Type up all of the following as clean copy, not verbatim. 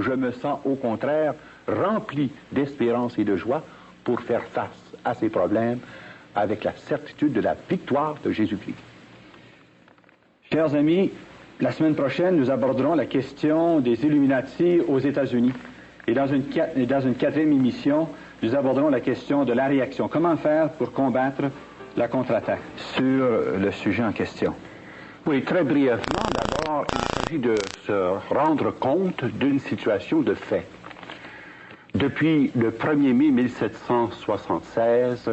Je me sens au contraire rempli d'espérance et de joie pour faire face à ces problèmes avec la certitude de la victoire de Jésus-Christ. Chers amis, la semaine prochaine, nous aborderons la question des Illuminati aux États-Unis. Et dans une quatrième émission, nous aborderons la question de la réaction. Comment faire pour combattre la contre-attaque sur le sujet en question? Oui, très brièvement, d'abord, il s'agit de se rendre compte d'une situation de fait. Depuis le 1er mai 1776,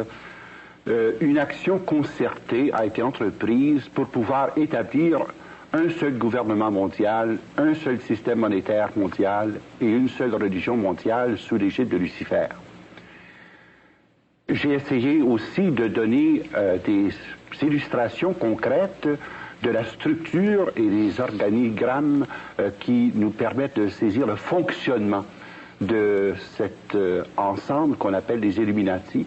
une action concertée a été entreprise pour pouvoir établir un seul gouvernement mondial, un seul système monétaire mondial et une seule religion mondiale sous l'égide de Lucifer. J'ai essayé aussi de donner des illustrations concrètes de la structure et des organigrammes qui nous permettent de saisir le fonctionnement de cet ensemble qu'on appelle les Illuminati.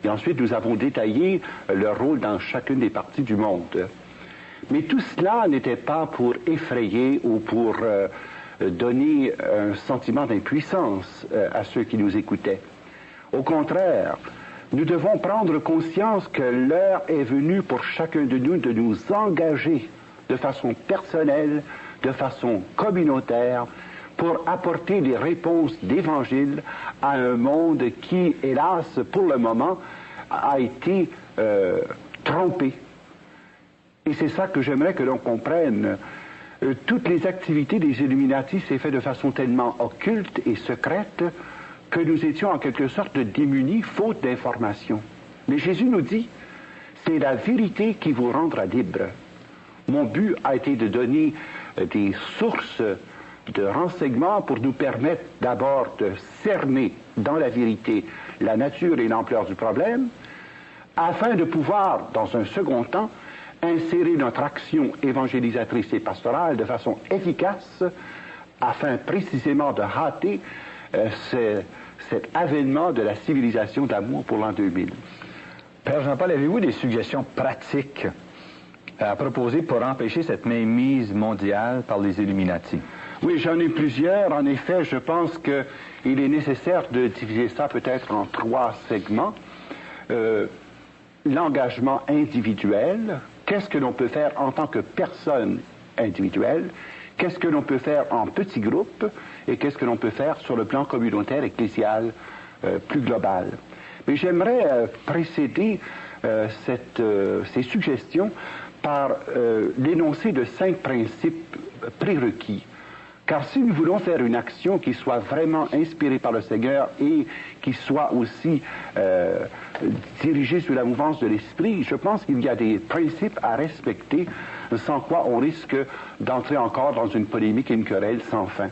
Et ensuite, nous avons détaillé leur rôle dans chacune des parties du monde. Mais tout cela n'était pas pour effrayer ou pour donner un sentiment d'impuissance à ceux qui nous écoutaient. Au contraire, nous devons prendre conscience que l'heure est venue pour chacun de nous engager de façon personnelle, de façon communautaire, pour apporter des réponses d'Évangile à un monde qui, hélas, pour le moment, a été trompé. Et c'est ça que j'aimerais que l'on comprenne. Toutes les activités des Illuminati s'est fait de façon tellement occulte et secrète que nous étions en quelque sorte démunis, faute d'informations. Mais Jésus nous dit, c'est la vérité qui vous rendra libre. Mon but a été de donner des sources de renseignements pour nous permettre d'abord de cerner dans la vérité la nature et l'ampleur du problème, afin de pouvoir, dans un second temps, insérer notre action évangélisatrice et pastorale de façon efficace, afin précisément de hâter cet avènement de la civilisation d'amour pour l'an 2000. Père Jean-Paul, avez-vous des suggestions pratiques à proposer pour empêcher cette mainmise mondiale par les Illuminati? Oui, j'en ai plusieurs. En effet, je pense qu'il est nécessaire de diviser ça peut-être en 3 segments. L'engagement individuel, qu'est-ce que l'on peut faire en tant que personne individuelle? Qu'est-ce que l'on peut faire en petits groupes? Et qu'est-ce que l'on peut faire sur le plan communautaire, ecclésial, plus global? Mais j'aimerais précéder ces suggestions par l'énoncé de 5 principes prérequis. Car si nous voulons faire une action qui soit vraiment inspirée par le Seigneur et qui soit aussi dirigée sous la mouvance de l'Esprit, je pense qu'il y a des principes à respecter, sans quoi on risque d'entrer encore dans une polémique et une querelle sans fin.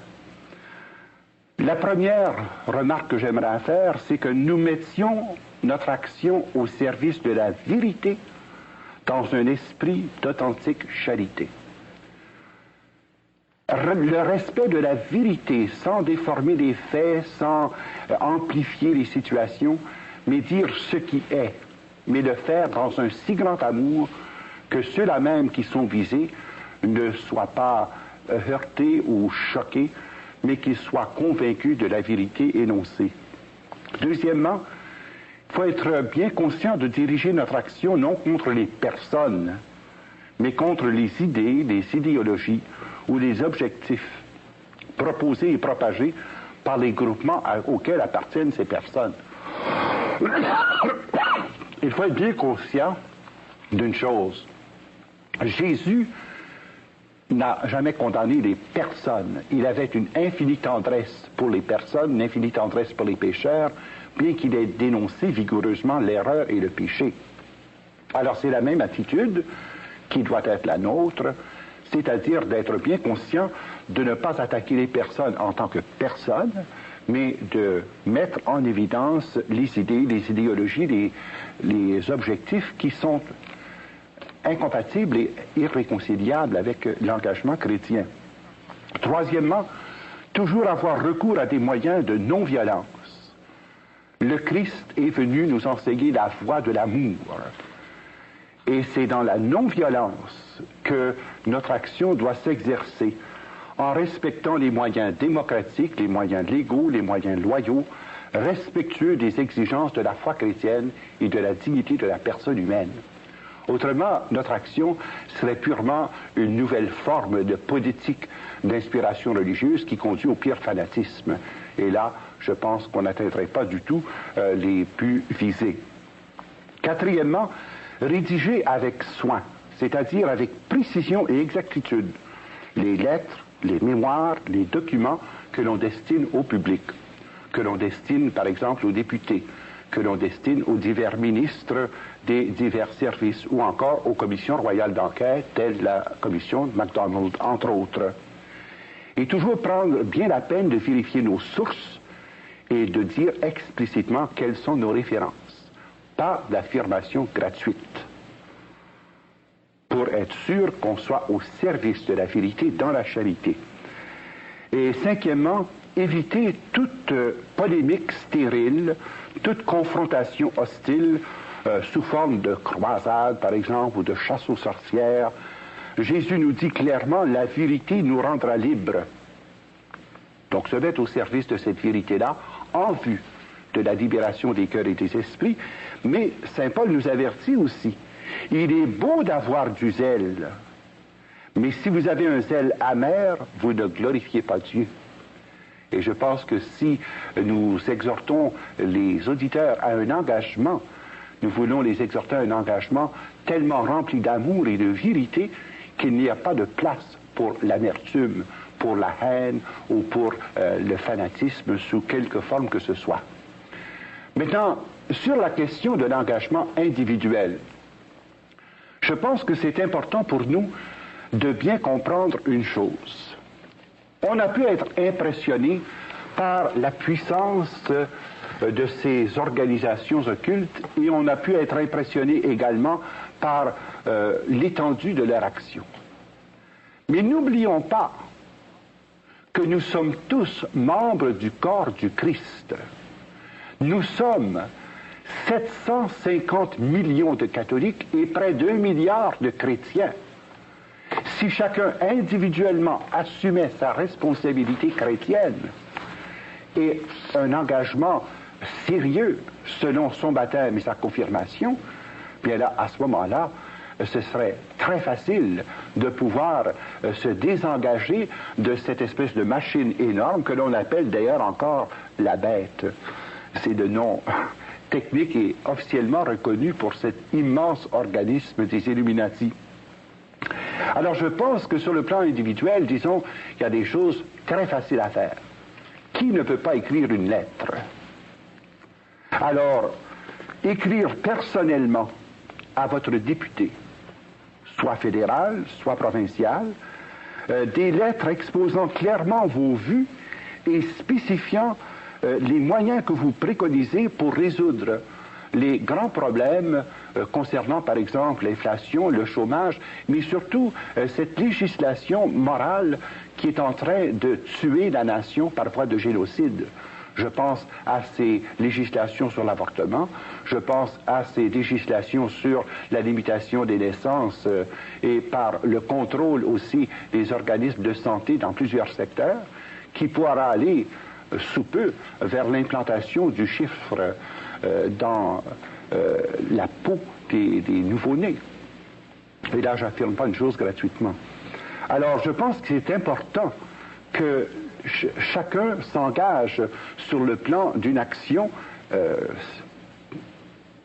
La première remarque que j'aimerais faire, c'est que nous mettions notre action au service de la vérité dans un esprit d'authentique charité. Le respect de la vérité, sans déformer les faits, sans amplifier les situations, mais dire ce qui est, mais le faire dans un si grand amour que ceux-là même qui sont visés ne soient pas heurtés ou choqués, mais qu'ils soient convaincus de la vérité énoncée. Deuxièmement, il faut être bien conscient de diriger notre action non contre les personnes, mais contre les idées, les idéologies ou les objectifs proposés et propagés par les groupements auxquels appartiennent ces personnes. Il faut être bien conscient d'une chose. Jésus n'a jamais condamné les personnes. Il avait une infinie tendresse pour les personnes, une infinie tendresse pour les pécheurs, bien qu'il ait dénoncé vigoureusement l'erreur et le péché. Alors c'est la même attitude qui doit être la nôtre, c'est-à-dire d'être bien conscient de ne pas attaquer les personnes en tant que personnes, mais de mettre en évidence les idées, les idéologies, les objectifs qui sont incompatibles et irréconciliables avec l'engagement chrétien. Troisièmement, toujours avoir recours à des moyens de non-violence. Le Christ est venu nous enseigner la voie de l'amour. Et c'est dans la non-violence que notre action doit s'exercer, en respectant les moyens démocratiques, les moyens légaux, les moyens loyaux, respectueux des exigences de la foi chrétienne et de la dignité de la personne humaine. Autrement, notre action serait purement une nouvelle forme de politique d'inspiration religieuse qui conduit au pire fanatisme. Et là, je pense qu'on n'atteindrait pas du tout les buts visés. Quatrièmement, rédiger avec soin, c'est-à-dire avec précision et exactitude, les lettres, les mémoires, les documents que l'on destine au public, que l'on destine par exemple aux députés, que l'on destine aux divers ministres des divers services ou encore aux commissions royales d'enquête, telles la commission de MacDonald, entre autres. Et toujours prendre bien la peine de vérifier nos sources et de dire explicitement quelles sont nos références, pas d'affirmation gratuite, pour être sûr qu'on soit au service de la vérité dans la charité. Et cinquièmement, éviter toute polémique stérile, toute confrontation hostile sous forme de croisade, par exemple, ou de chasse aux sorcières. Jésus nous dit clairement, la vérité nous rendra libres. Donc se mettre au service de cette vérité-là en vue de la libération des cœurs et des esprits. Mais Saint Paul nous avertit aussi, il est beau d'avoir du zèle, mais si vous avez un zèle amer, vous ne glorifiez pas Dieu. Et je pense que si nous exhortons les auditeurs à un engagement, nous voulons les exhorter à un engagement tellement rempli d'amour et de vérité qu'il n'y a pas de place pour l'amertume, pour la haine ou pour le fanatisme sous quelque forme que ce soit. Maintenant, sur la question de l'engagement individuel, je pense que c'est important pour nous de bien comprendre une chose. On a pu être impressionné par la puissance de ces organisations occultes et on a pu être impressionné également par l'étendue de leur action. Mais n'oublions pas que nous sommes tous membres du corps du Christ. Nous sommes 750 millions de catholiques et près d'1 milliard de chrétiens. Si chacun individuellement assumait sa responsabilité chrétienne et un engagement sérieux selon son baptême et sa confirmation, bien là, à ce moment-là, ce serait très facile de pouvoir se désengager de cette espèce de machine énorme que l'on appelle d'ailleurs encore la bête. C'est le nom technique et officiellement reconnu pour cet immense organisme des Illuminati. Alors je pense que sur le plan individuel, disons, il y a des choses très faciles à faire. Qui ne peut pas écrire une lettre? Alors, écrire personnellement à votre député, soit fédéral, soit provincial, des lettres exposant clairement vos vues et spécifiant les moyens que vous préconisez pour résoudre les grands problèmes concernant, par exemple, l'inflation, le chômage, mais surtout cette législation morale qui est en train de tuer la nation par voie de génocide. Je pense à ces législations sur l'avortement, je pense à ces législations sur la limitation des naissances et par le contrôle aussi des organismes de santé dans plusieurs secteurs, qui pourra aller sous peu vers l'implantation du chiffre dans la peau des nouveau-nés. Et là, j'affirme pas une chose gratuitement. Alors, je pense que c'est important que chacun s'engage sur le plan d'une action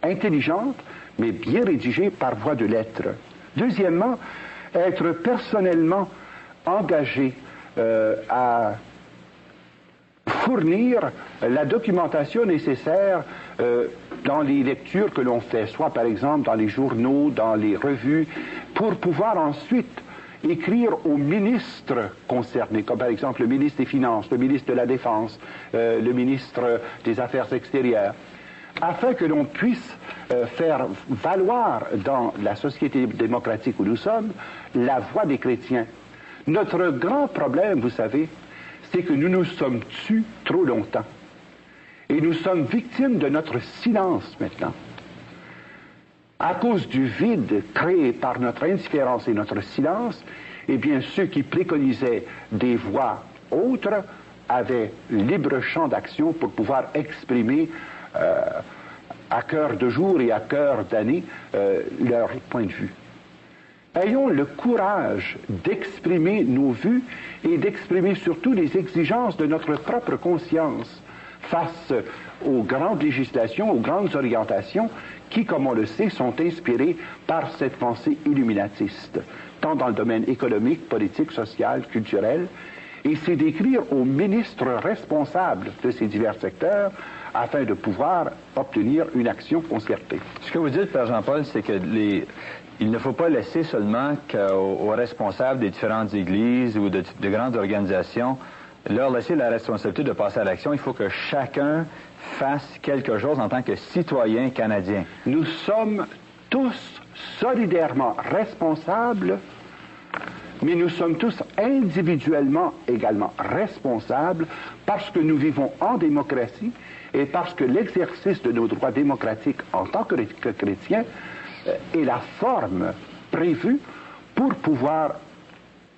intelligente, mais bien rédigée par voie de lettres. Deuxièmement, être personnellement engagé à fournir la documentation nécessaire dans les lectures que l'on fait, soit par exemple dans les journaux, dans les revues, pour pouvoir ensuite écrire aux ministres concernés, comme par exemple le ministre des Finances, le ministre de la Défense, le ministre des Affaires extérieures, afin que l'on puisse faire valoir dans la société démocratique où nous sommes la voix des chrétiens. Notre grand problème, vous savez, c'est que nous nous sommes tus trop longtemps. Et nous sommes victimes de notre silence maintenant. À cause du vide créé par notre indifférence et notre silence, eh bien, ceux qui préconisaient des voies autres avaient libre champ d'action pour pouvoir exprimer à cœur de jour et à cœur d'année leur point de vue. Ayons le courage d'exprimer nos vues et d'exprimer surtout les exigences de notre propre conscience face aux grandes législations, aux grandes orientations qui, comme on le sait, sont inspirées par cette pensée illuminatiste, tant dans le domaine économique, politique, social, culturel. Et c'est d'écrire aux ministres responsables de ces divers secteurs afin de pouvoir obtenir une action concertée. Ce que vous dites, Père Jean-Paul, c'est que il ne faut pas laisser seulement aux responsables des différentes églises ou de grandes organisations leur laisser la responsabilité de passer à l'action. Il faut que chacun fasse quelque chose en tant que citoyen canadien. Nous sommes tous solidairement responsables, mais nous sommes tous individuellement également responsables parce que nous vivons en démocratie et parce que l'exercice de nos droits démocratiques en tant que chrétiens est la forme prévue pour pouvoir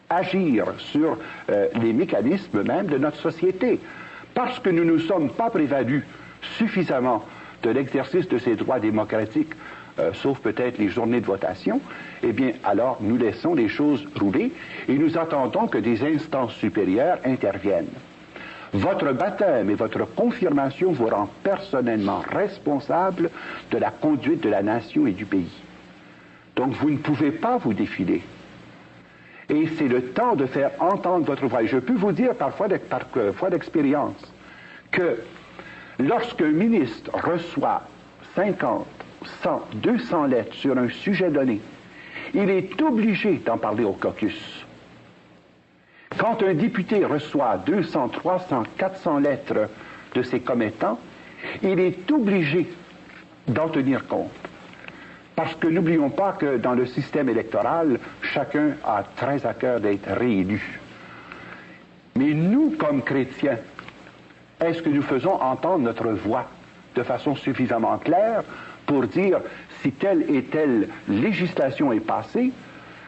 agir sur les mécanismes même de notre société. Parce que nous ne nous sommes pas prévalus suffisamment de l'exercice de ces droits démocratiques, sauf peut-être les journées de votation, eh bien, alors nous laissons les choses rouler et nous attendons que des instances supérieures interviennent. Votre baptême et votre confirmation vous rend personnellement responsable de la conduite de la nation et du pays. Donc vous ne pouvez pas vous défiler. Et c'est le temps de faire entendre votre voix. Et je peux vous dire par foi d'expérience que lorsqu'un ministre reçoit 50, 100, 200 lettres sur un sujet donné, il est obligé d'en parler au caucus. Quand un député reçoit 200, 300, 400 lettres de ses commettants, il est obligé d'en tenir compte. Parce que n'oublions pas que dans le système électoral, chacun a très à cœur d'être réélu. Mais nous, comme chrétiens, est-ce que nous faisons entendre notre voix de façon suffisamment claire pour dire si telle et telle législation est passée,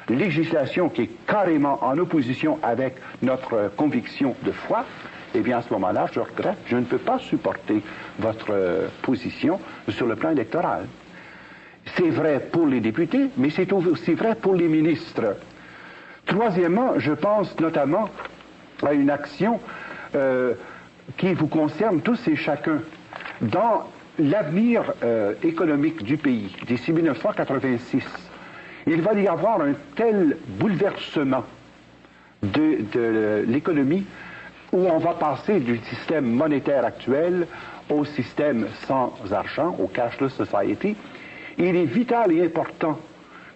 législation qui est carrément en opposition avec notre conviction de foi, eh bien à ce moment-là, je regrette, je ne peux pas supporter votre position sur le plan électoral. C'est vrai pour les députés, mais c'est aussi vrai pour les ministres. Troisièmement, je pense notamment à une action qui vous concerne tous et chacun. Dans l'avenir économique du pays, d'ici 1986, il va y avoir un tel bouleversement de l'économie où on va passer du système monétaire actuel au système sans argent, au cashless society. Il est vital et important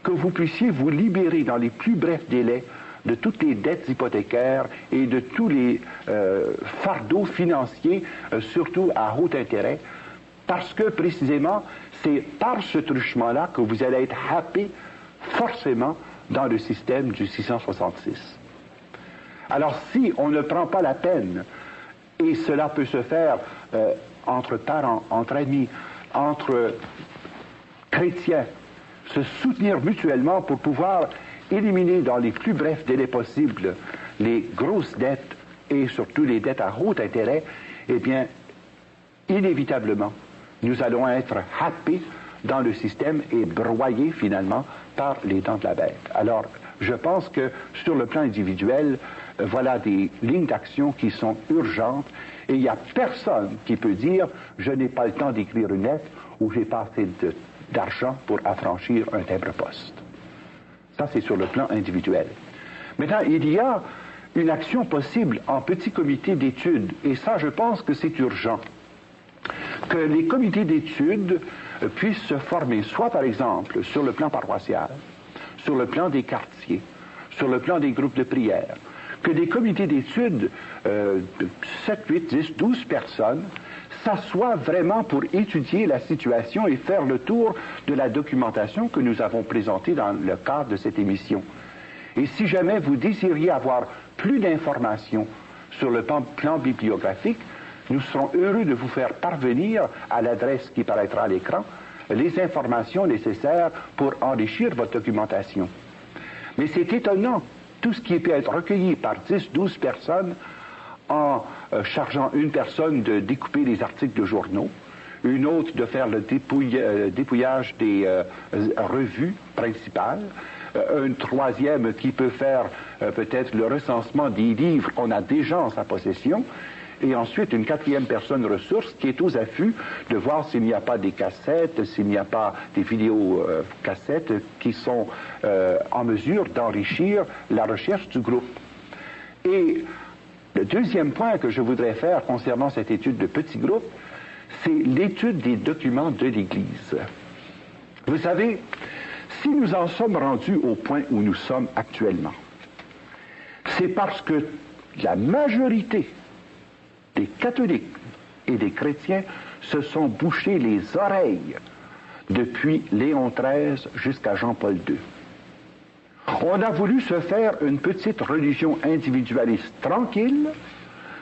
que vous puissiez vous libérer dans les plus brefs délais de toutes les dettes hypothécaires et de tous les fardeaux financiers, surtout à haut intérêt, parce que précisément, c'est par ce truchement-là que vous allez être happé forcément dans le système du 666. Alors si on ne prend pas la peine, et cela peut se faire entre parents, entre amis, entre chrétiens, se soutenir mutuellement pour pouvoir éliminer dans les plus brefs délais possibles les grosses dettes et surtout les dettes à haut intérêt, eh bien, inévitablement, nous allons être happés dans le système et broyés finalement par les dents de la bête. Alors, je pense que sur le plan individuel, voilà des lignes d'action qui sont urgentes et il n'y a personne qui peut dire « je n'ai pas le temps d'écrire une lettre » ou « j'ai pas assez d'argent pour affranchir un timbre-poste ». Ça, c'est sur le plan individuel. Maintenant, il y a une action possible en petit comité d'études et ça, je pense que c'est urgent. Que les comités d'études puissent se former, soit par exemple sur le plan paroissial, sur le plan des quartiers, sur le plan des groupes de prière, que des comités d'études, 7, 8, 10, 12 personnes, s'assoient vraiment pour étudier la situation et faire le tour de la documentation que nous avons présentée dans le cadre de cette émission. Et si jamais vous désiriez avoir plus d'informations sur le plan bibliographique, nous serons heureux de vous faire parvenir à l'adresse qui paraîtra à l'écran les informations nécessaires pour enrichir votre documentation. Mais c'est étonnant tout ce qui peut être recueilli par 10, 12 personnes en chargeant une personne de découper les articles de journaux, une autre de faire le dépouillage des revues principales, une troisième qui peut faire peut-être le recensement des livres qu'on a déjà en sa possession, et ensuite une quatrième personne ressource qui est aux affûts de voir s'il n'y a pas des cassettes, s'il n'y a pas des vidéos cassettes qui sont en mesure d'enrichir la recherche du groupe. Et le deuxième point que je voudrais faire concernant cette étude de petits groupes, c'est l'étude des documents de l'Église. Vous savez, si nous en sommes rendus au point où nous sommes actuellement, c'est parce que la majorité des catholiques et des chrétiens se sont bouchés les oreilles depuis Léon XIII jusqu'à Jean-Paul II. On a voulu se faire une petite religion individualiste tranquille,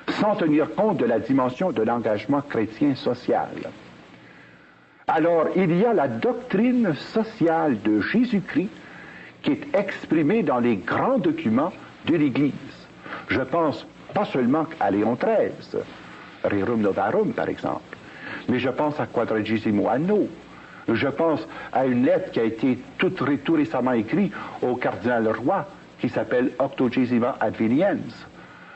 sans tenir compte de la dimension de l'engagement chrétien social. Alors, il y a la doctrine sociale de Jésus-Christ qui est exprimée dans les grands documents de l'Église. Je pense pas seulement à Léon XIII, Rerum Novarum par exemple, mais je pense à Quadragesimo Anno. Je pense à une lettre qui a été tout récemment écrite au cardinal Roy, qui s'appelle Octogesima Adveniens.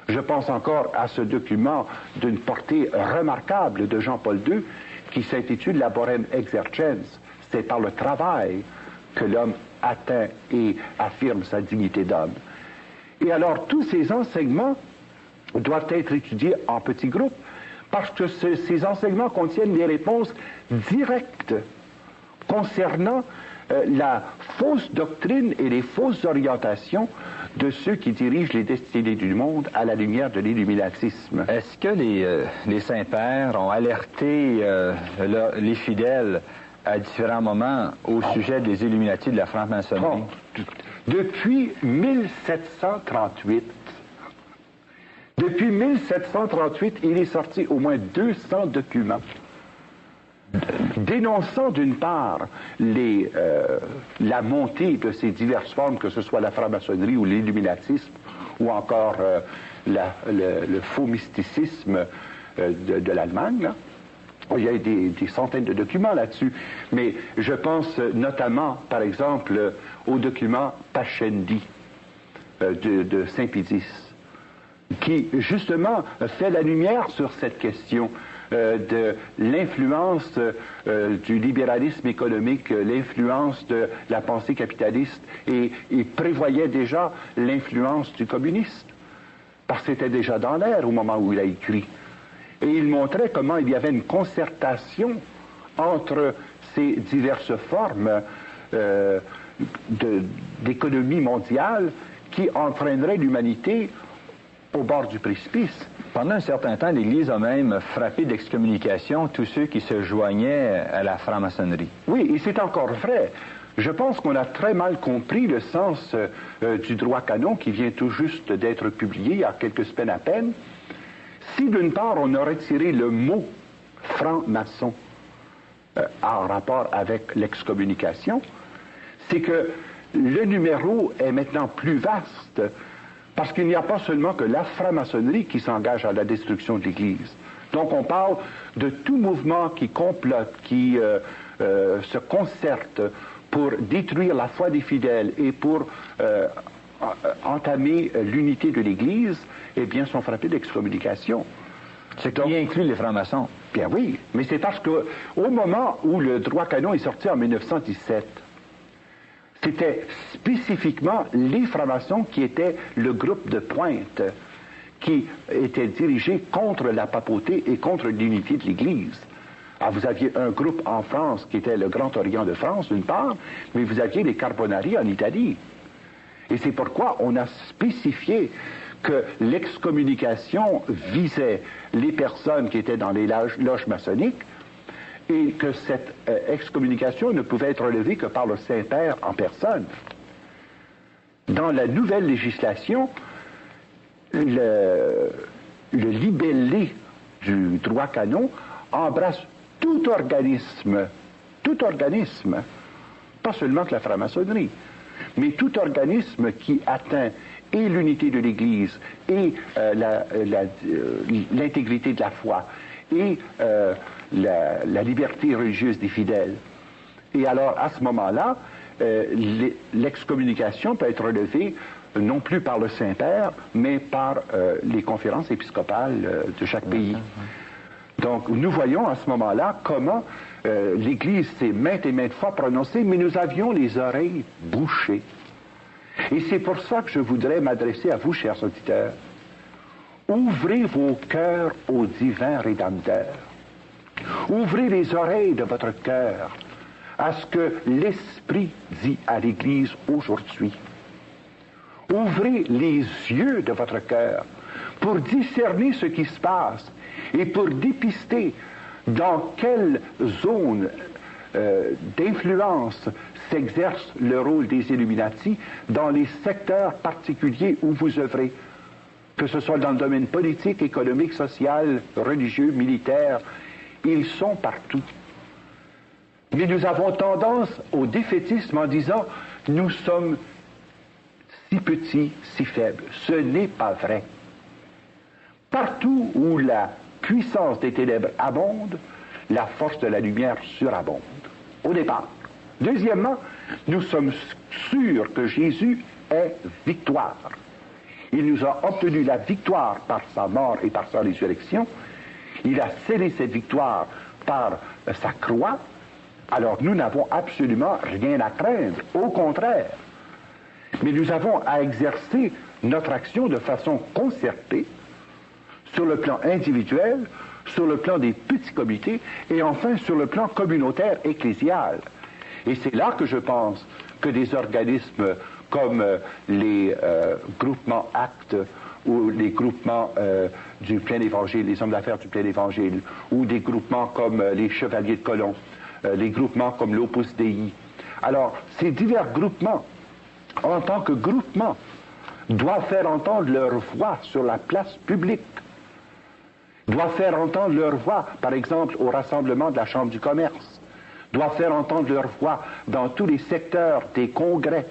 Je pense encore à ce document d'une portée remarquable de Jean-Paul II, qui s'intitule Laborem Exercens. C'est par le travail que l'homme atteint et affirme sa dignité d'homme. Et alors, tous ces enseignements doivent être étudiés en petits groupes, parce que ces enseignements contiennent des réponses directes concernant la fausse doctrine et les fausses orientations de ceux qui dirigent les destinées du monde à la lumière de l'illuminatisme. Est-ce que les saints-pères ont alerté les fidèles à différents moments au sujet des Illuminati de la franc-maçonnerie? Depuis 1738, il est sorti au moins 200 documents dénonçant d'une part la montée de ces diverses formes, que ce soit la franc-maçonnerie ou l'illuminatisme, ou encore le faux mysticisme de l'Allemagne. Là. Il y a des centaines de documents là-dessus, mais je pense notamment, par exemple, au document Pascendi de Saint-Pédis, qui justement fait la lumière sur cette question de l'influence du libéralisme économique, l'influence de la pensée capitaliste, et il prévoyait déjà l'influence du communisme, parce que c'était déjà dans l'air au moment où il a écrit. Et il montrait comment il y avait une concertation entre ces diverses formes d'économie mondiale qui entraîneraient l'humanité au bord du précipice. Pendant un certain temps, l'Église a même frappé d'excommunication tous ceux qui se joignaient à la franc-maçonnerie. Oui, et c'est encore vrai. Je pense qu'on a très mal compris le sens du droit canon qui vient tout juste d'être publié il y a quelques semaines à peine. Si d'une part on a retiré le mot franc-maçon en rapport avec l'excommunication, c'est que le numéro est maintenant plus vaste, parce qu'il n'y a pas seulement que la franc-maçonnerie qui s'engage à la destruction de l'Église. Donc on parle de tout mouvement qui complote, qui se concerte pour détruire la foi des fidèles et pour entamer l'unité de l'Église, eh bien sont frappés d'excommunication. Ce qui inclut les francs-maçons. Bien oui, mais c'est parce que au moment où le droit canon est sorti en 1917, c'était spécifiquement les francs-maçons qui étaient le groupe de pointe qui était dirigé contre la papauté et contre l'unité de l'Église. Alors vous aviez un groupe en France qui était le Grand Orient de France, d'une part, mais vous aviez les Carbonari en Italie. Et c'est pourquoi on a spécifié que l'excommunication visait les personnes qui étaient dans les loges maçonniques, et que cette excommunication ne pouvait être relevée que par le Saint-Père en personne. Dans la nouvelle législation, le libellé du droit canon embrasse tout organisme, pas seulement que la franc-maçonnerie, mais tout organisme qui atteint et l'unité de l'Église, et l'intégrité de la foi, et la liberté religieuse des fidèles. Et alors, à ce moment-là, l'excommunication peut être relevée non plus par le Saint-Père, mais par les conférences épiscopales de chaque pays. Donc, nous voyons à ce moment-là comment l'Église s'est maintes et maintes fois prononcée, mais nous avions les oreilles bouchées. Et c'est pour ça que je voudrais m'adresser à vous, chers auditeurs. Ouvrez vos cœurs au divin Rédempteur. Ouvrez les oreilles de votre cœur à ce que l'Esprit dit à l'Église aujourd'hui. Ouvrez les yeux de votre cœur pour discerner ce qui se passe et pour dépister dans quelle zone d'influence s'exerce le rôle des Illuminati dans les secteurs particuliers où vous œuvrez, que ce soit dans le domaine politique, économique, social, religieux, militaire. Ils sont partout. Mais nous avons tendance au défaitisme en disant « nous sommes si petits, si faibles ». Ce n'est pas vrai. Partout où la puissance des ténèbres abonde, la force de la lumière surabonde, au départ. Deuxièmement, nous sommes sûrs que Jésus est victoire. Il nous a obtenu la victoire par sa mort et par sa résurrection. Il a scellé cette victoire par sa croix. Alors nous n'avons absolument rien à craindre, au contraire. Mais nous avons à exercer notre action de façon concertée, sur le plan individuel, sur le plan des petits comités, et enfin sur le plan communautaire ecclésial. Et c'est là que je pense que des organismes comme les groupements Actes, ou les groupements du plein évangile, les hommes d'affaires du plein évangile, ou des groupements comme les Chevaliers de Colomb, les groupements comme l'Opus Dei. Alors, ces divers groupements, en tant que groupements, doivent faire entendre leur voix sur la place publique, doivent faire entendre leur voix, par exemple, au rassemblement de la Chambre du commerce, doivent faire entendre leur voix dans tous les secteurs des congrès,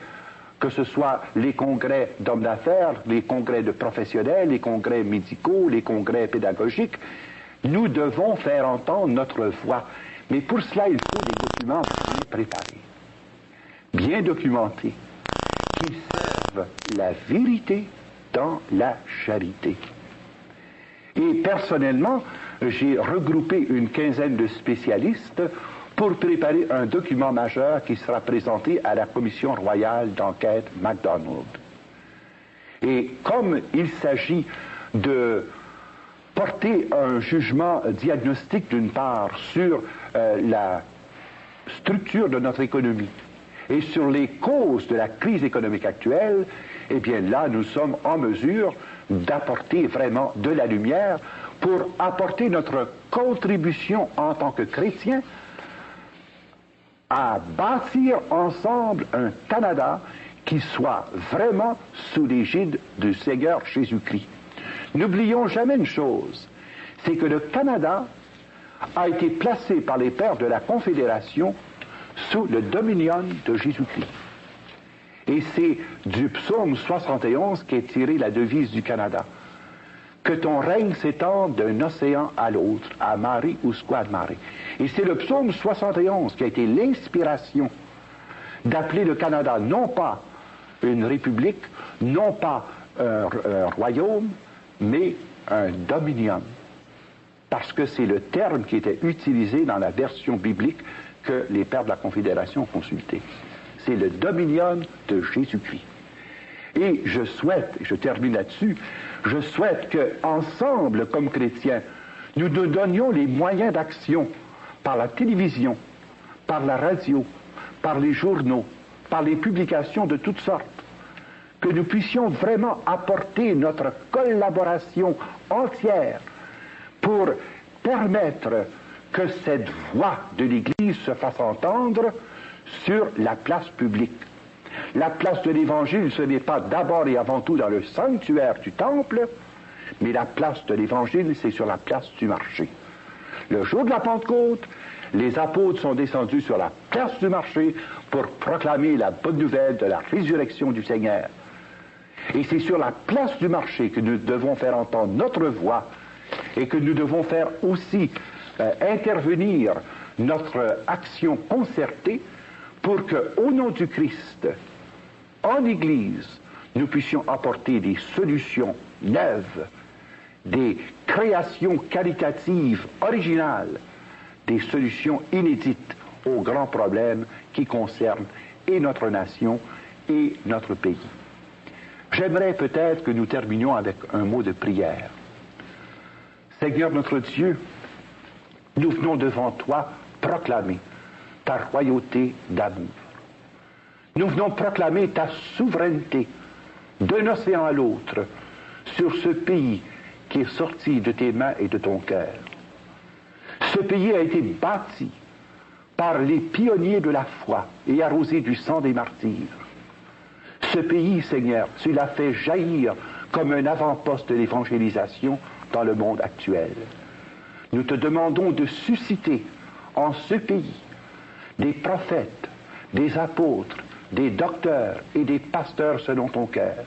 que ce soit les congrès d'hommes d'affaires, les congrès de professionnels, les congrès médicaux, les congrès pédagogiques. Nous devons faire entendre notre voix. Mais pour cela, il faut des documents bien préparés, bien documentés, qui servent la vérité dans la charité. Et personnellement, j'ai regroupé une quinzaine de spécialistes pour préparer un document majeur qui sera présenté à la Commission royale d'enquête MacDonald. Et comme il s'agit de porter un jugement diagnostique d'une part sur la structure de notre économie et sur les causes de la crise économique actuelle, eh bien là, nous sommes en mesure d'apporter vraiment de la lumière pour apporter notre contribution en tant que chrétiens à bâtir ensemble un Canada qui soit vraiment sous l'égide du Seigneur Jésus-Christ. N'oublions jamais une chose, c'est que le Canada a été placé par les pères de la Confédération sous le dominion de Jésus-Christ. Et c'est du psaume 71 qu'est tirée la devise du Canada. Que ton règne s'étende d'un océan à l'autre, à mare usquad mare. Et c'est le psaume 71 qui a été l'inspiration d'appeler le Canada non pas une république, non pas un royaume, mais un dominion. Parce que c'est le terme qui était utilisé dans la version biblique que les pères de la Confédération ont consulté. C'est le dominion de Jésus-Christ. Et je souhaite, et je termine là-dessus, je souhaite qu'ensemble, comme chrétiens, nous nous donnions les moyens d'action par la télévision, par la radio, par les journaux, par les publications de toutes sortes, que nous puissions vraiment apporter notre collaboration entière pour permettre que cette voix de l'Église se fasse entendre sur la place publique. La place de l'Évangile, ce n'est pas d'abord et avant tout dans le sanctuaire du temple, mais la place de l'Évangile, c'est sur la place du marché. Le jour de la Pentecôte, les apôtres sont descendus sur la place du marché pour proclamer la bonne nouvelle de la résurrection du Seigneur. Et c'est sur la place du marché que nous devons faire entendre notre voix et que nous devons faire aussi intervenir notre action concertée pour que, au nom du Christ, en Église, nous puissions apporter des solutions neuves, des créations qualitatives originales, des solutions inédites aux grands problèmes qui concernent et notre nation et notre pays. J'aimerais peut-être que nous terminions avec un mot de prière. Seigneur notre Dieu, nous venons devant toi proclamer ta royauté d'amour. Nous venons proclamer ta souveraineté d'un océan à l'autre sur ce pays qui est sorti de tes mains et de ton cœur. Ce pays a été bâti par les pionniers de la foi et arrosé du sang des martyrs. Ce pays, Seigneur, tu l'as fait jaillir comme un avant-poste de l'évangélisation dans le monde actuel. Nous te demandons de susciter en ce pays des prophètes, des apôtres, des docteurs et des pasteurs selon ton cœur.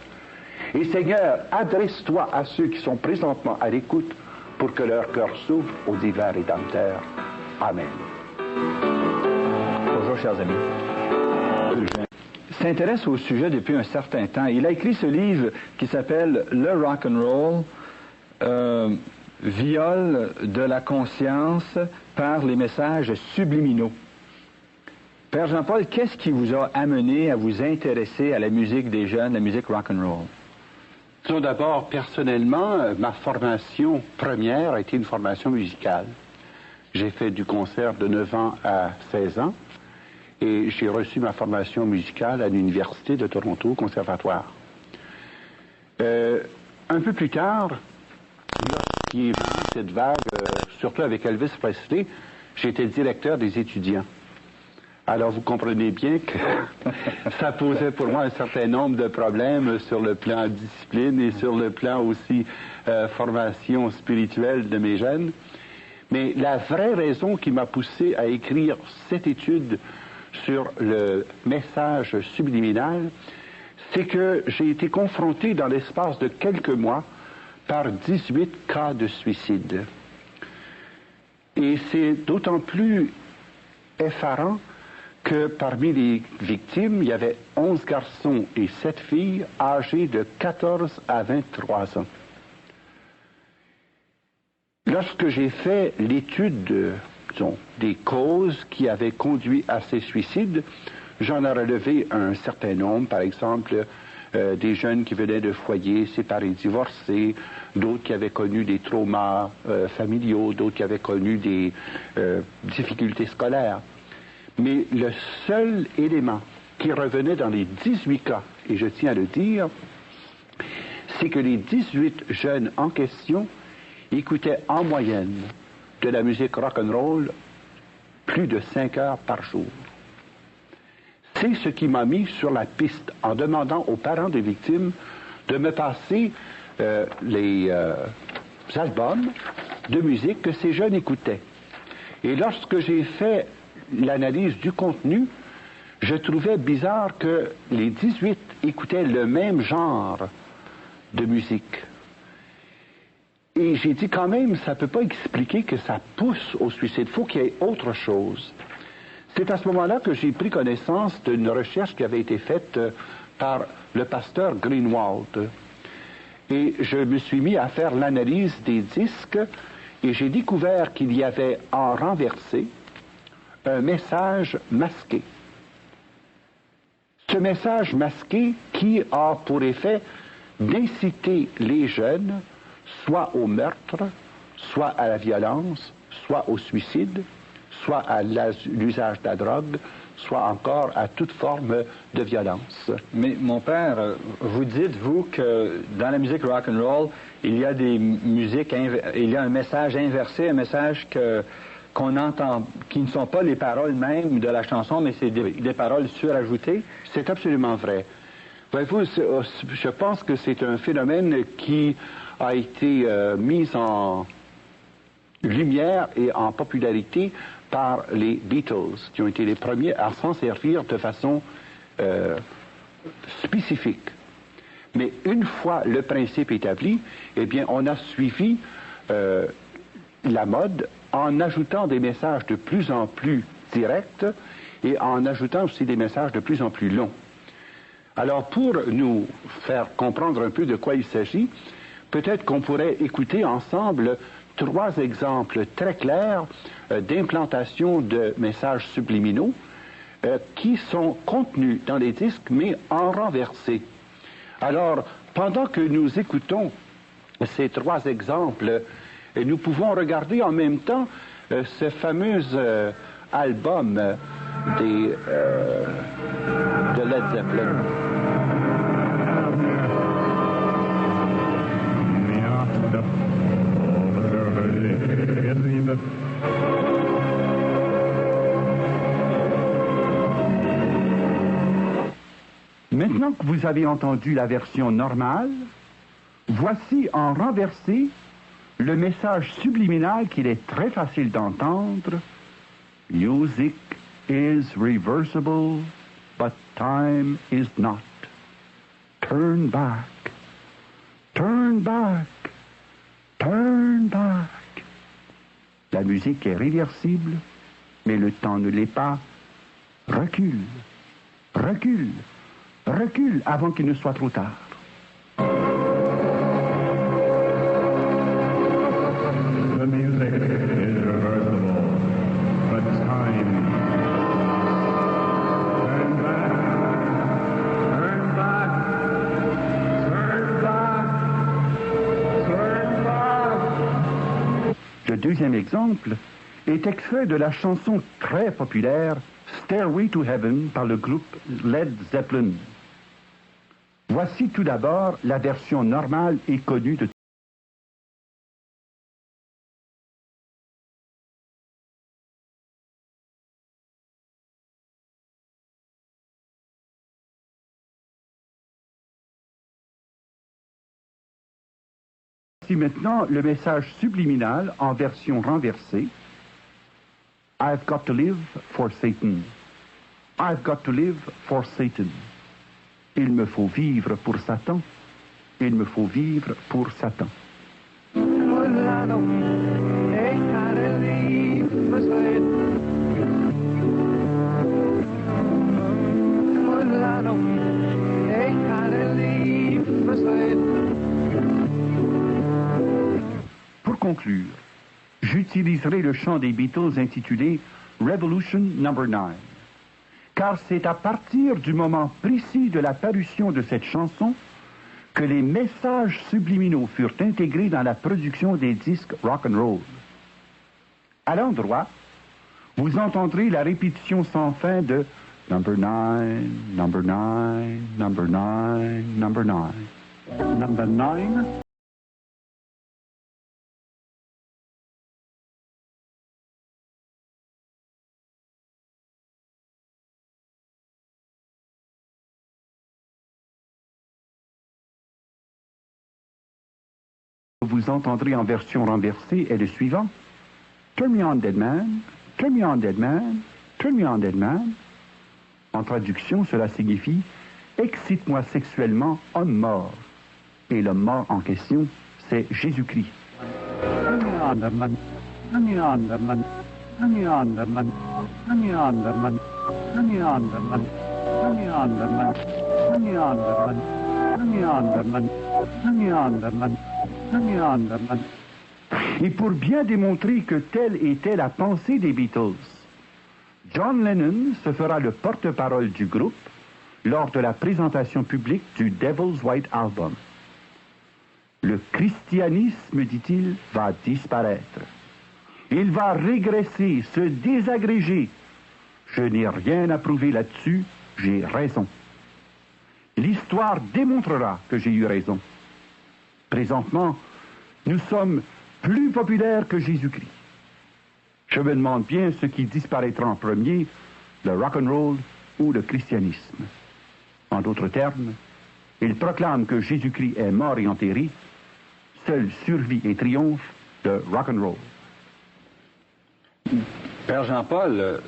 Et Seigneur, adresse-toi à ceux qui sont présentement à l'écoute pour que leur cœur s'ouvre au divin Rédempteur. Amen. Bonjour, chers amis. S'intéresse au sujet depuis un certain temps. Il a écrit ce livre qui s'appelle « Le rock and roll, viol de la conscience par les messages subliminaux ». Père Jean-Paul, qu'est-ce qui vous a amené à vous intéresser à la musique des jeunes, la musique rock and roll? Tout d'abord, personnellement, ma formation première a été une formation musicale. J'ai fait du concert de 9 ans à 16 ans et j'ai reçu ma formation musicale à l'Université de Toronto, au Conservatoire. Un peu plus tard, lorsqu'il y a eu cette vague, surtout avec Elvis Presley, j'étais directeur des étudiants. Alors vous comprenez bien que ça posait pour moi un certain nombre de problèmes sur le plan discipline et sur le plan aussi formation spirituelle de mes jeunes. Mais la vraie raison qui m'a poussé à écrire cette étude sur le message subliminal, c'est que j'ai été confronté dans l'espace de quelques mois par 18 cas de suicide. Et c'est d'autant plus effarant que parmi les victimes, il y avait 11 garçons et 7 filles âgés de 14 à 23 ans. Lorsque j'ai fait l'étude des causes qui avaient conduit à ces suicides, j'en ai relevé un certain nombre, par exemple des jeunes qui venaient de foyers séparés, divorcés, d'autres qui avaient connu des traumas familiaux, d'autres qui avaient connu des difficultés scolaires. Mais le seul élément qui revenait dans les 18 cas, et je tiens à le dire, c'est que les 18 jeunes en question écoutaient en moyenne de la musique rock'n'roll plus de 5 heures par jour. C'est ce qui m'a mis sur la piste en demandant aux parents des victimes de me passer les albums de musique que ces jeunes écoutaient. Et lorsque j'ai fait l'analyse du contenu, je trouvais bizarre que les 18 écoutaient le même genre de musique. Et j'ai dit quand même, ça ne peut pas expliquer que ça pousse au suicide. Il faut qu'il y ait autre chose. C'est à ce moment-là que j'ai pris connaissance d'une recherche qui avait été faite par le pasteur Greenwald. Et je me suis mis à faire l'analyse des disques et j'ai découvert qu'il y avait en renversé un message masqué. Ce message masqué qui a pour effet d'inciter les jeunes soit au meurtre, soit à la violence, soit au suicide, soit à l'usage de la drogue, soit encore à toute forme de violence. Mais mon père, vous dites, vous, que dans la musique rock and roll, il y a des musiques, il y a un message inversé, un message qu'on entend, qui ne sont pas les paroles mêmes de la chanson, mais c'est des paroles surajoutées. C'est absolument vrai. Voyez-vous, je pense que c'est un phénomène qui a été mis en lumière et en popularité par les Beatles, qui ont été les premiers à s'en servir de façon spécifique. Mais une fois le principe établi, eh bien, on a suivi la mode en ajoutant des messages de plus en plus directs et en ajoutant aussi des messages de plus en plus longs. Alors, pour nous faire comprendre un peu de quoi il s'agit, peut-être qu'on pourrait écouter ensemble 3 exemples très clairs d'implantation de messages subliminaux qui sont contenus dans les disques, mais en renversé. Alors, pendant que nous écoutons ces 3 exemples, nous pouvons regarder en même temps ce fameux album de Led Zeppelin. Maintenant que vous avez entendu la version normale, voici en renversé le message subliminal qu'il est très facile d'entendre. Music is reversible, but time is not. Turn back, turn back, turn back. La musique est réversible, mais le temps ne l'est pas. Recule, recule, recule avant qu'il ne soit trop tard. The music is reversible, but time. Turn back, turn back, turn back, turn back. Le deuxième exemple est extrait de la chanson très populaire Stairway to Heaven par le groupe Led Zeppelin. Voici tout d'abord la version normale et connue de Voici maintenant le message subliminal en version renversée. I've got to live for Satan. I've got to live for Satan. Il me faut vivre pour Satan. Il me faut vivre pour Satan. Pour conclure, j'utiliserai le chant des Beatles intitulé Revolution No. 9, car c'est à partir du moment précis de la parution de cette chanson que les messages subliminaux furent intégrés dans la production des disques rock and roll. À l'endroit, vous entendrez la répétition sans fin de Number 9, Number 9, Number 9, Number 9. Number 9. Vous entendrez en version renversée est le suivant. Turn me on, dead man. Turn me on, dead man. Turn me on, dead man. En traduction, cela signifie excite-moi sexuellement, homme mort. Et l'homme mort en question, c'est Jésus-Christ. Turn me on, dead man. Turn me on, dead man. Turn me on, dead man. Turn me on, dead man. Turn me on, dead man. Turn me on, dead man. Turn me on, dead man. Turn me on, dead man. Turn me on, dead man. Et pour bien démontrer que telle était la pensée des Beatles, John Lennon se fera le porte-parole du groupe lors de la présentation publique du Devil's White Album. Le christianisme, dit-il, va disparaître. Il va régresser, se désagréger. Je n'ai rien à prouver là-dessus, j'ai raison. L'histoire démontrera que j'ai eu raison. Présentement, nous sommes plus populaires que Jésus-Christ. Je me demande bien ce qui disparaîtra en premier, le rock'n'roll ou le christianisme. En d'autres termes, il proclame que Jésus-Christ est mort et enterré. Seule survie et triomphe de rock'n'roll. Père Jean-Paul,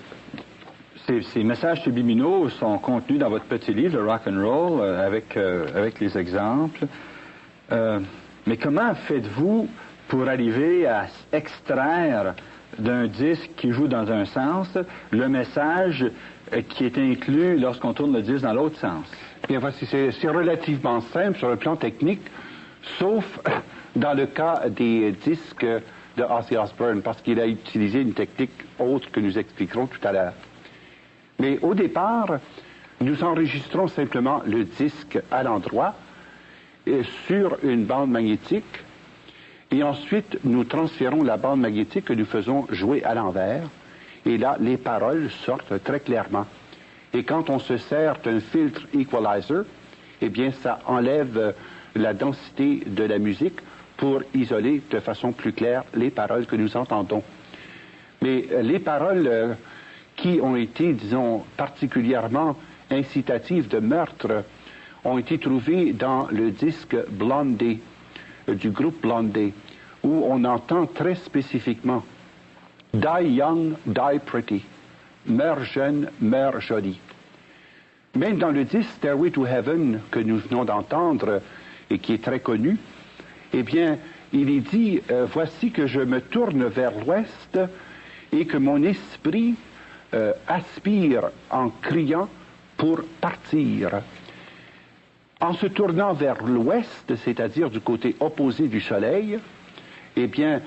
Ces messages subliminaux sont contenus dans votre petit livre, le Rock and Roll, avec les exemples. Mais comment faites-vous pour arriver à extraire d'un disque qui joue dans un sens le message qui est inclus lorsqu'on tourne le disque dans l'autre sens? Bien, voici, c'est relativement simple sur le plan technique, sauf dans le cas des disques de Ozzy Osbourne, parce qu'il a utilisé une technique autre que nous expliquerons tout à l'heure. Mais au départ, nous enregistrons simplement le disque à l'endroit sur une bande magnétique, et ensuite nous transférons la bande magnétique que nous faisons jouer à l'envers, et là, les paroles sortent très clairement. Et quand on se sert d'un filtre equalizer, eh bien, ça enlève la densité de la musique pour isoler de façon plus claire les paroles que nous entendons. Mais les paroles qui ont été, disons, particulièrement incitatives de meurtre ont été trouvées dans le disque Blondie, du groupe Blondie, où on entend très spécifiquement « Die young, die pretty »,« Meurs jeune, meurs jolie ». Même dans le disque Stairway to Heaven que nous venons d'entendre et qui est très connu, eh bien, il est dit voici que je me tourne vers l'ouest et que mon esprit aspire en criant pour partir. En se tournant vers l'ouest, c'est-à-dire du côté opposé du soleil, eh bien,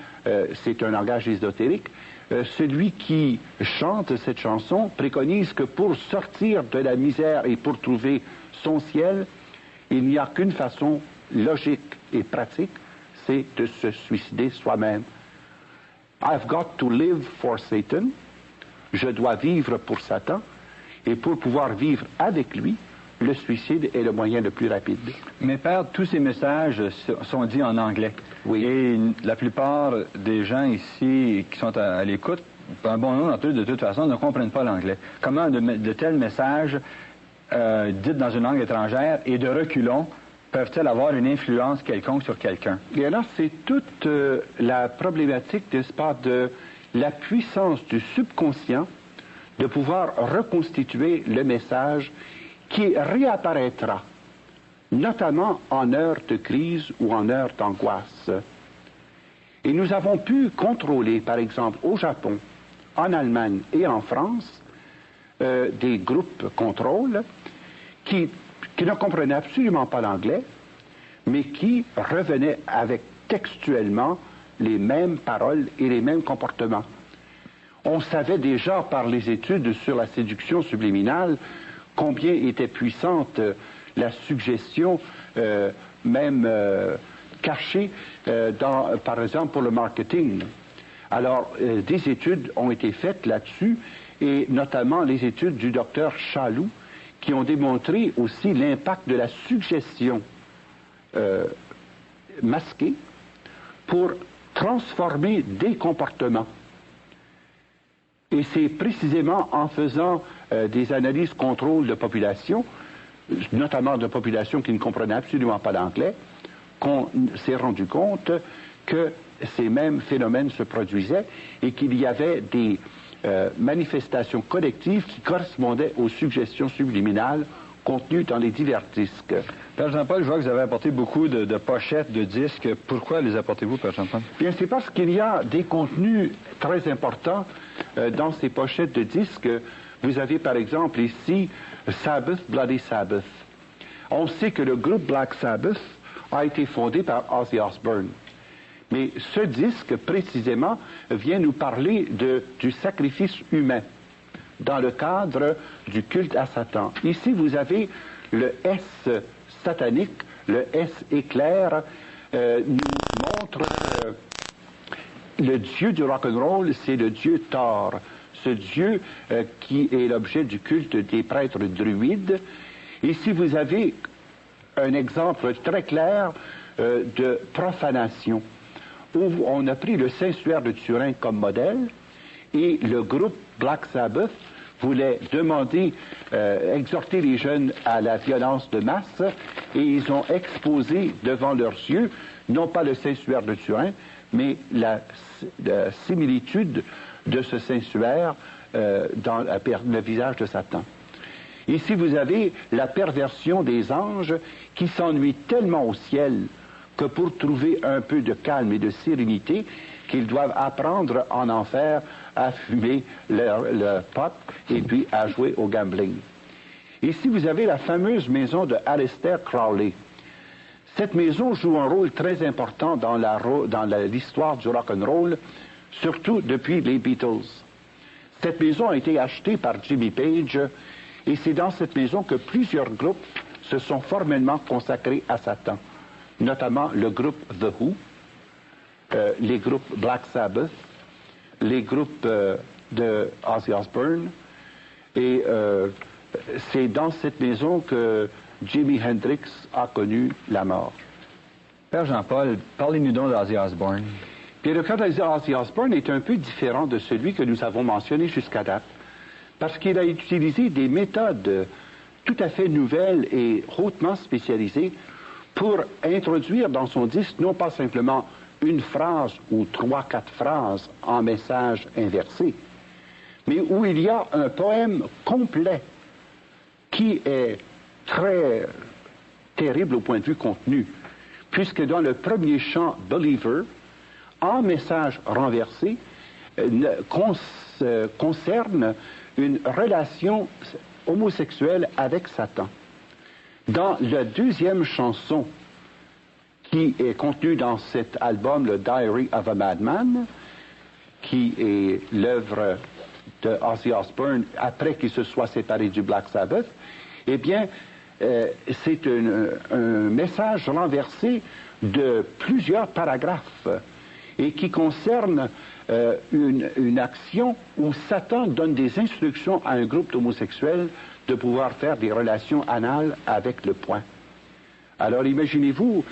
c'est un langage ésotérique. Celui qui chante cette chanson préconise que pour sortir de la misère et pour trouver son ciel, il n'y a qu'une façon logique et pratique, c'est de se suicider soi-même. I've got to live for Satan. Je dois vivre pour Satan. Et pour pouvoir vivre avec lui, le suicide est le moyen le plus rapide. Mais Père, tous ces messages sont dits en anglais. Oui. Et la plupart des gens ici qui sont à l'écoute, un bon nombre d'entre eux, de toute façon, ne comprennent pas l'anglais. Comment de tels messages dits dans une langue étrangère et de reculons peuvent-ils avoir une influence quelconque sur quelqu'un? Et alors, c'est toute la problématique, n'est-ce pas, de la puissance du subconscient de pouvoir reconstituer le message qui réapparaîtra, notamment en heure de crise ou en heure d'angoisse. Et nous avons pu contrôler, par exemple, au Japon, en Allemagne et en France, des groupes contrôle qui ne comprenaient absolument pas l'anglais, mais qui revenaient avec textuellement les mêmes paroles et les mêmes comportements. On savait déjà par les études sur la séduction subliminale combien était puissante la suggestion, même cachée, par exemple pour le marketing. Alors, des études ont été faites là-dessus, et notamment les études du docteur Chaloux, qui ont démontré aussi l'impact de la suggestion masquée pour transformer des comportements. Et c'est précisément en faisant des analyses contrôle de population, notamment de populations qui ne comprenaient absolument pas l'anglais, qu'on s'est rendu compte que ces mêmes phénomènes se produisaient et qu'il y avait des manifestations collectives qui correspondaient aux suggestions subliminales contenues dans les divers disques. Père Jean-Paul, je vois que vous avez apporté beaucoup de pochettes de disques. Pourquoi les apportez-vous, Père Jean-Paul? Bien, c'est parce qu'il y a des contenus très importants dans ces pochettes de disques. Vous avez par exemple ici Sabbath, Bloody Sabbath. On sait que le groupe Black Sabbath a été fondé par Ozzy Osbourne. Mais ce disque, précisément, vient nous parler du sacrifice humain dans le cadre du culte à Satan. Ici, vous avez le S satanique, le S éclair, nous montre le dieu du rock'n'roll, c'est le dieu Thor. Ce dieu qui est l'objet du culte des prêtres druides. Ici, vous avez un exemple très clair de profanation, où on a pris le Saint-Suaire de Turin comme modèle, et le groupe Black Sabbath voulait demander, exhorter les jeunes à la violence de masse, et ils ont exposé devant leurs yeux, non pas le Saint-Suaire de Turin, mais la similitude de ce sensuaire dans le visage de Satan. Ici, vous avez la perversion des anges qui s'ennuient tellement au ciel que pour trouver un peu de calme et de sérénité, qu'ils doivent apprendre en enfer à fumer leur pot et puis à jouer au gambling. Ici, vous avez la fameuse maison de Aleister Crowley. Cette maison joue un rôle très important dans l'histoire du rock'n'roll, surtout depuis les Beatles. Cette maison a été achetée par Jimmy Page, et c'est dans cette maison que plusieurs groupes se sont formellement consacrés à Satan, notamment le groupe The Who, les groupes Black Sabbath, les groupes de Ozzy Osbourne, et c'est dans cette maison que Jimi Hendrix a connu la mort. Père Jean-Paul, parlez-nous donc d'Ozzy Osbourne. Bien, le cas d'Ozzy Osbourne est un peu différent de celui que nous avons mentionné jusqu'à date, parce qu'il a utilisé des méthodes tout à fait nouvelles et hautement spécialisées pour introduire dans son disque non pas simplement une phrase ou 3-4 phrases en message inversé, mais où il y a un poème complet qui est très terrible au point de vue contenu, puisque dans le premier chant « Believer », en message renversé, concerne une relation homosexuelle avec Satan. Dans la deuxième chanson qui est contenue dans cet album, le Diary of a Madman, qui est l'œuvre de Ozzy Osbourne après qu'il se soit séparé du Black Sabbath, eh bien, c'est un message renversé de plusieurs paragraphes et qui concerne une action où Satan donne des instructions à un groupe d'homosexuels de pouvoir faire des relations anales avec le poing. Alors imaginez-vous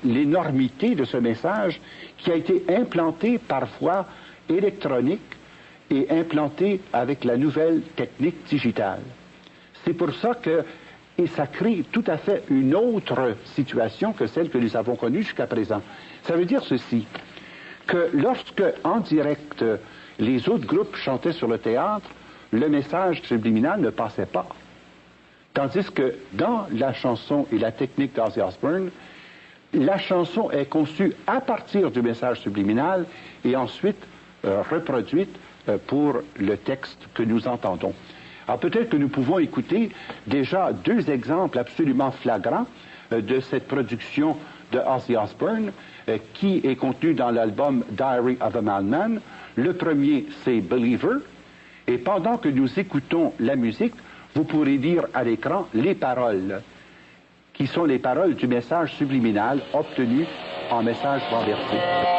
l'énormité de ce message qui a été implanté parfois électronique et implanté avec la nouvelle technique digitale. C'est pour ça que ça crée tout à fait une autre situation que celle que nous avons connue jusqu'à présent. Ça veut dire ceci, que lorsque, en direct, les autres groupes chantaient sur le théâtre, le message subliminal ne passait pas. Tandis que dans la chanson et la technique d'Ozzy Osbourne, la chanson est conçue à partir du message subliminal et ensuite reproduite pour le texte que nous entendons. Alors peut-être que nous pouvons écouter déjà 2 exemples absolument flagrants de cette production de Ozzy Osbourne qui est contenu dans l'album Diary of a Madman. Le premier, c'est Believer, et pendant que nous écoutons la musique, vous pourrez lire à l'écran les paroles, qui sont les paroles du message subliminal obtenu en message renversé.